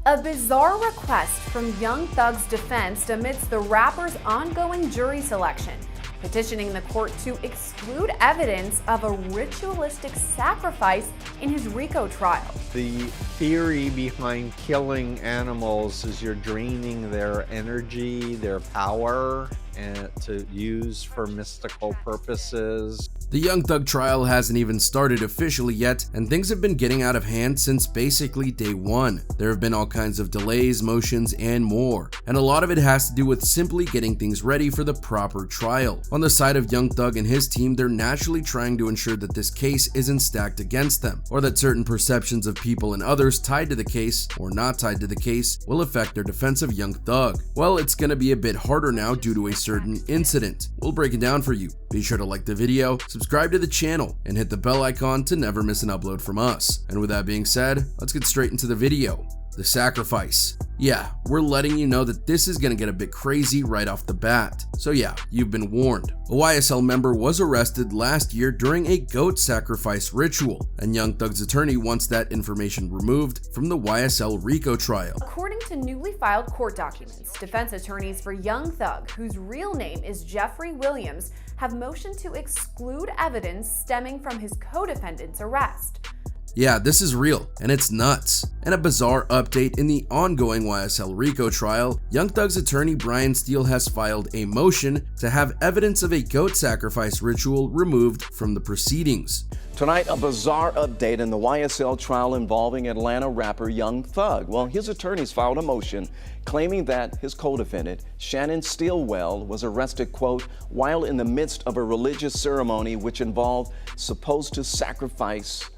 A bizarre request from Young Thug's defense amidst the rapper's ongoing jury selection, petitioning the court to exclude evidence of a ritualistic sacrifice in his RICO trial. The theory behind killing animals is you're draining their energy, their power, and to use for mystical purposes. The Young Thug trial hasn't even started officially yet, and things have been getting out of hand since basically day one. There have been all kinds of delays, motions, and more, and a lot of it has to do with simply getting things ready for the proper trial. On the side of Young Thug and his team, they're naturally trying to ensure that this case isn't stacked against them, or that certain perceptions of people and others tied to the case, or not tied to the case, will affect their defense of Young Thug. Well, it's gonna be a bit harder now due to a certain incident. We'll break it down for you. Be sure to like the video, subscribe to the channel, and hit the bell icon to never miss an upload from us. And with that being said, let's get straight into the video. The sacrifice. Yeah, we're letting you know that this is gonna get a bit crazy right off the bat. So yeah, you've been warned. A YSL member was arrested last year during a goat sacrifice ritual, and Young Thug's attorney wants that information removed from the YSL RICO trial. According to newly filed court documents, defense attorneys for Young Thug, whose real name is Jeffrey Williams, have motioned to exclude evidence stemming from his co-defendant's arrest. Yeah, this is real, and it's nuts. And a bizarre update in the ongoing YSL RICO trial, Young Thug's attorney Brian Steele has filed a motion to have evidence of a goat sacrifice ritual removed from the proceedings. Tonight, a bizarre update in the YSL trial involving Atlanta rapper Young Thug. Well, his attorneys filed a motion claiming that his co-defendant, Shannon Stillwell, was arrested, quote, while in the midst of a religious ceremony which involved supposed to sacrifice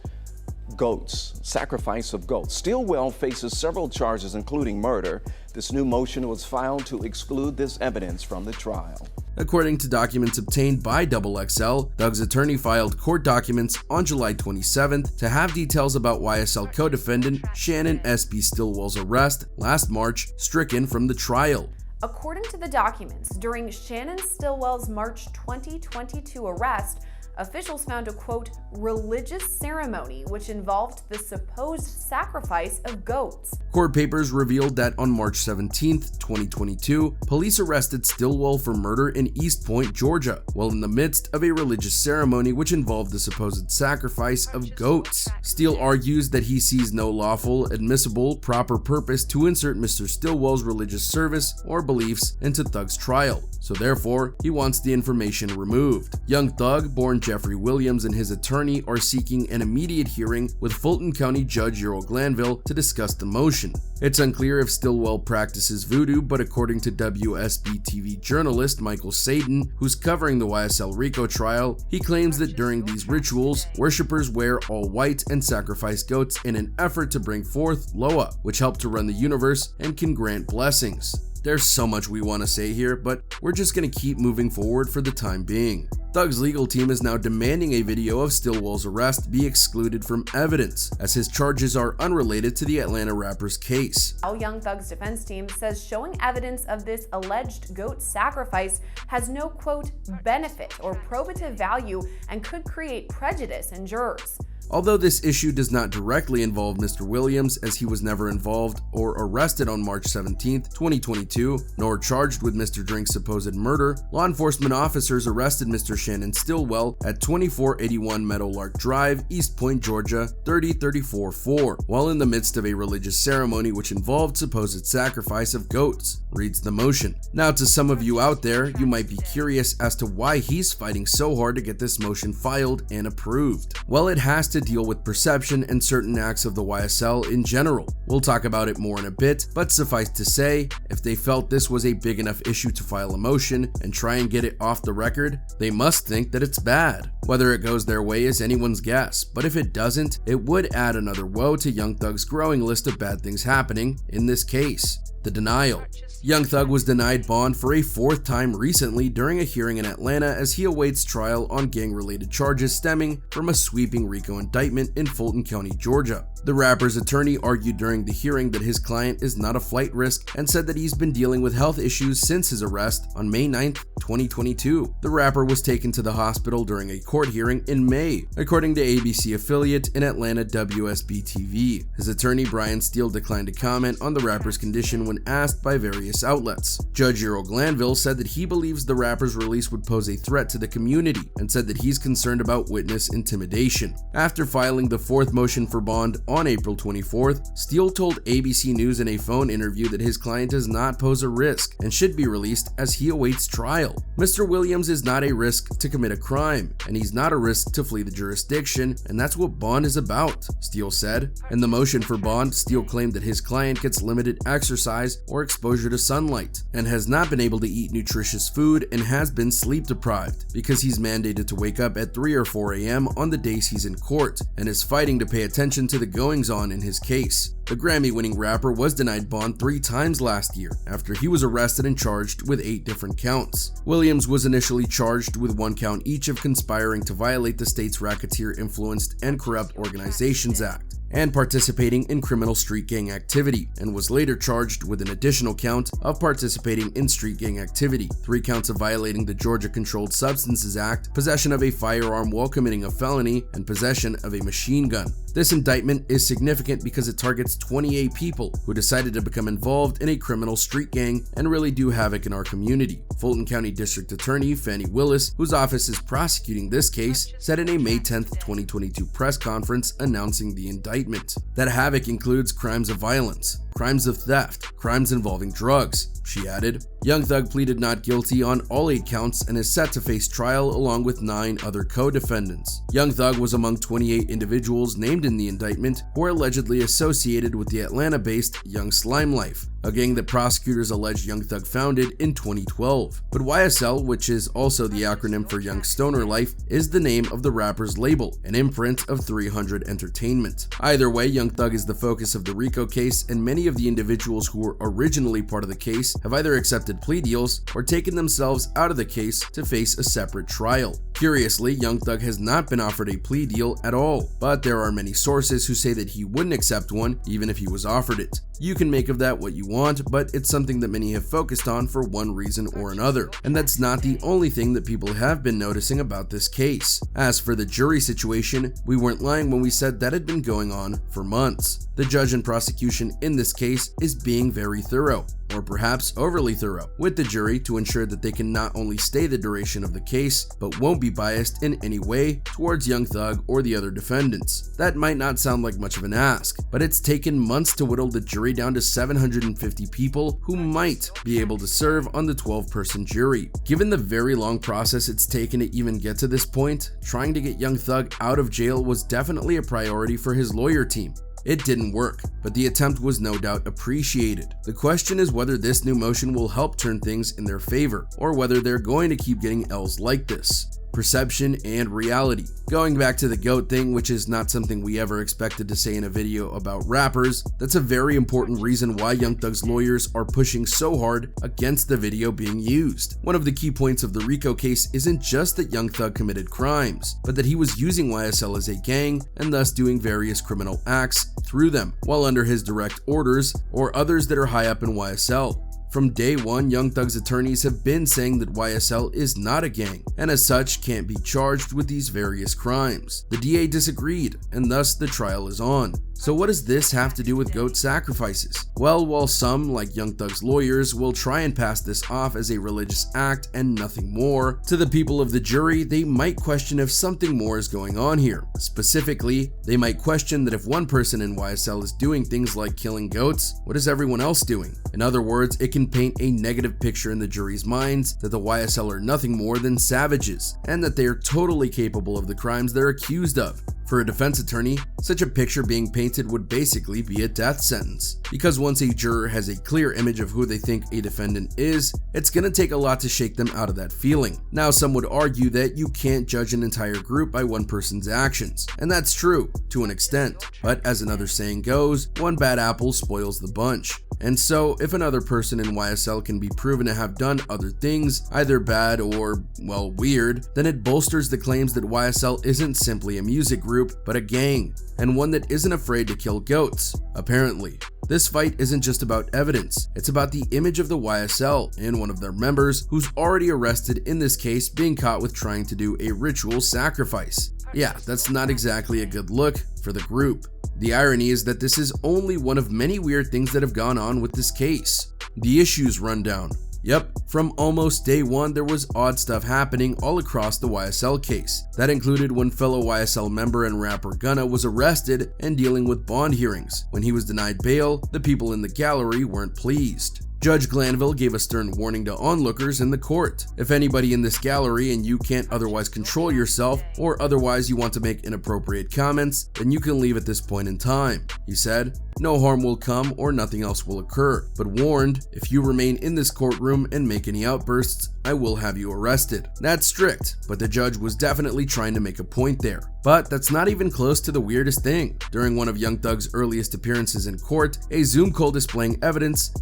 of goats. Stillwell faces several charges, including murder. This new motion was filed to exclude this evidence from the trial. According to documents obtained by XXL, Thug's attorney filed court documents on July 27th to have details about YSL co-defendant Shannon S.B. Stillwell's arrest last March stricken from the trial. According to the documents, during Shannon Stillwell's March 2022 arrest, officials found a, quote, religious ceremony which involved the supposed sacrifice of goats. Court papers revealed that on March 17, 2022, police arrested Stillwell for murder in East Point, Georgia, while in the midst of a religious ceremony which involved the supposed sacrifice of goats. Steele argues that he sees no lawful, admissible, proper purpose to insert Mr. Stillwell's religious service or beliefs into Thug's trial, so therefore, he wants the information removed. Young Thug, born Jeffrey Williams, and his attorney are seeking an immediate hearing with Fulton County Judge Earl Glanville to discuss the motion. It's unclear if Stillwell practices voodoo, but according to WSB-TV journalist Michael Sadin, who's covering the YSL RICO trial, he claims that during these rituals, worshippers wear all white and sacrifice goats in an effort to bring forth Loa, which help to run the universe and can grant blessings. There's so much we want to say here, but we're just going to keep moving forward for the time being. Thug's legal team is now demanding a video of Stillwell's arrest be excluded from evidence, as his charges are unrelated to the Atlanta rapper's case. Young Thug's defense team says showing evidence of this alleged goat sacrifice has no, quote, benefit or probative value and could create prejudice in jurors. Although this issue does not directly involve Mr. Williams, as he was never involved or arrested on March 17, 2022, nor charged with Mr. Drink's supposed murder, law enforcement officers arrested Mr. Shannon Stillwell at 2481 Meadowlark Drive, East Point, Georgia, 30344, while in the midst of a religious ceremony which involved supposed sacrifice of goats, reads the motion. Now, to some of you out there, you might be curious as to why he's fighting so hard to get this motion filed and approved. Well, it has to deal with perception and certain acts of the YSL in general. We'll talk about it more in a bit, but suffice to say, if they felt this was a big enough issue to file a motion and try and get it off the record, they must think that it's bad. Whether it goes their way is anyone's guess, but if it doesn't, it would add another woe to Young Thug's growing list of bad things happening in this case. The denial. Young Thug was denied bond for a fourth time recently during a hearing in Atlanta as he awaits trial on gang-related charges stemming from a sweeping RICO indictment in Fulton County, Georgia. The rapper's attorney argued during the hearing that his client is not a flight risk and said that he's been dealing with health issues since his arrest on May 9, 2022. The rapper was taken to the hospital during a court hearing in May, according to ABC affiliate in Atlanta WSB-TV. His attorney Brian Steele declined to comment on the rapper's condition when asked by various outlets. Judge Earl Glanville said that he believes the rapper's release would pose a threat to the community and said that he's concerned about witness intimidation. After filing the fourth motion for bond on April 24th, Steele told ABC News in a phone interview that his client does not pose a risk and should be released as he awaits trial. Mr. Williams is not a risk to commit a crime, and he's not a risk to flee the jurisdiction, and that's what bond is about, Steele said. In the motion for bond, Steele claimed that his client gets limited exercise or exposure to sunlight, and has not been able to eat nutritious food and has been sleep deprived because he's mandated to wake up at 3 or 4 a.m. on the days he's in court, and is fighting to pay attention to the goings-on in his case. The Grammy-winning rapper was denied bond 3 times last year after he was arrested and charged with 8 different counts. Williams was initially charged with 1 count each of conspiring to violate the state's Racketeer Influenced and Corrupt Organizations Act and participating in criminal street gang activity, and was later charged with an additional count of participating in street gang activity, 3 counts of violating the Georgia Controlled Substances Act, possession of a firearm while committing a felony, and possession of a machine gun. This indictment is significant because it targets 28 people who decided to become involved in a criminal street gang and really do havoc in our community. Fulton County District Attorney Fannie Willis, whose office is prosecuting this case, said in a May 10, 2022 press conference announcing the indictment that havoc includes crimes of violence, crimes of theft, crimes involving drugs. She added, Young Thug pleaded not guilty on all 8 counts and is set to face trial along with 9 other co-defendants. Young Thug was among 28 individuals named in the indictment who are allegedly associated with the Atlanta-based Young Slime Life, a gang that prosecutors allege Young Thug founded in 2012. But YSL, which is also the acronym for Young Stoner Life, is the name of the rapper's label, an imprint of 300 Entertainment. Either way, Young Thug is the focus of the RICO case, and many of the individuals who were originally part of the case have either accepted plea deals or taken themselves out of the case to face a separate trial. Curiously, Young Thug has not been offered a plea deal at all, but there are many sources who say that he wouldn't accept one even if he was offered it. You can make of that what you want, but it's something that many have focused on for one reason or another, and that's not the only thing that people have been noticing about this case. As for the jury situation, we weren't lying when we said that had been going on for months. The judge and prosecution in this case is being very thorough, or perhaps overly thorough, with the jury to ensure that they can not only stay the duration of the case, but won't be biased in any way towards Young Thug or the other defendants. That might not sound like much of an ask, but it's taken months to whittle the jury down to 750 people who might be able to serve on the 12-person jury. Given the very long process it's taken to even get to this point, trying to get Young Thug out of jail was definitely a priority for his lawyer team. It didn't work, but the attempt was no doubt appreciated. The question is whether this new motion will help turn things in their favor, or whether they're going to keep getting L's like this. Perception and reality. Going back to the GOAT thing, which is not something we ever expected to say in a video about rappers, that's a very important reason why Young Thug's lawyers are pushing so hard against the video being used. One of the key points of the RICO case isn't just that Young Thug committed crimes, but that he was using YSL as a gang and thus doing various criminal acts through them, while under his direct orders or others that are high up in YSL. From day one, Young Thug's attorneys have been saying that YSL is not a gang, and as such can't be charged with these various crimes. The DA disagreed, and thus the trial is on. So what does this have to do with goat sacrifices? Well, while some, like Young Thug's lawyers, will try and pass this off as a religious act and nothing more, to the people of the jury, they might question if something more is going on here. Specifically, they might question that if one person in YSL is doing things like killing goats, what is everyone else doing? In other words, it can paint a negative picture in the jury's minds that the YSL are nothing more than savages, and that they are totally capable of the crimes they're accused of. For a defense attorney, such a picture being painted would basically be a death sentence, because once a juror has a clear image of who they think a defendant is, it's gonna take a lot to shake them out of that feeling. Now, some would argue that you can't judge an entire group by one person's actions, and that's true, to an extent, but as another saying goes, one bad apple spoils the bunch. And so, if another person in YSL can be proven to have done other things, either bad or, well, weird, then it bolsters the claims that YSL isn't simply a music group, but a gang, and one that isn't afraid to kill goats, apparently. This fight isn't just about evidence, it's about the image of the YSL and one of their members who's already arrested in this case being caught with trying to do a ritual sacrifice. Yeah, that's not exactly a good look for the group. The irony is that this is only one of many weird things that have gone on with this case. The issues rundown. Yep, from almost day one, there was odd stuff happening all across the YSL case. That included when fellow YSL member and rapper Gunna was arrested and dealing with bond hearings. When he was denied bail, the people in the gallery weren't pleased. Judge Glanville gave a stern warning to onlookers in the court. If anybody in this gallery and you can't otherwise control yourself, or otherwise you want to make inappropriate comments, then you can leave at this point in time. He said, no harm will come or nothing else will occur, but warned, if you remain in this courtroom and make any outbursts, I will have you arrested. That's strict, but the judge was definitely trying to make a point there. But that's not even close to the weirdest thing. During one of Young Thug's earliest appearances in court, a Zoom call displaying evidence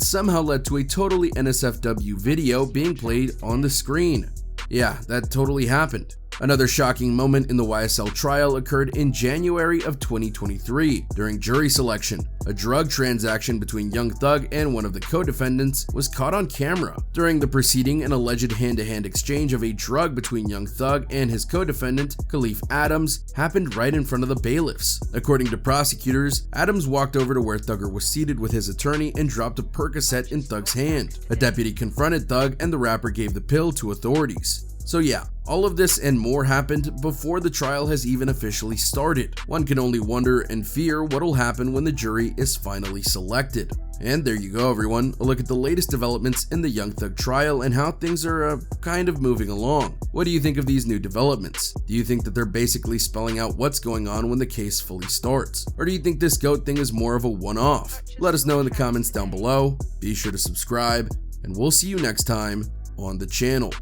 somehow led to a totally NSFW video being played on the screen. Yeah, that totally happened. Another shocking moment in the YSL trial occurred in January of 2023 during jury selection. A drug transaction between Young Thug and one of the co-defendants was caught on camera. During the proceeding, an alleged hand-to-hand exchange of a drug between Young Thug and his co-defendant, Khalif Adams, happened right in front of the bailiffs. According to prosecutors, Adams walked over to where Thugger was seated with his attorney and dropped a Percocet in Thug's hand. A deputy confronted Thug and the rapper gave the pill to authorities. So yeah, all of this and more happened before the trial has even officially started. One can only wonder and fear what'll happen when the jury is finally selected. And there you go everyone, a look at the latest developments in the Young Thug trial and how things are kind of moving along. What do you think of these new developments? Do you think that they're basically spelling out what's going on when the case fully starts? Or do you think this goat thing is more of a one-off? Let us know in the comments down below, be sure to subscribe, and we'll see you next time on the channel.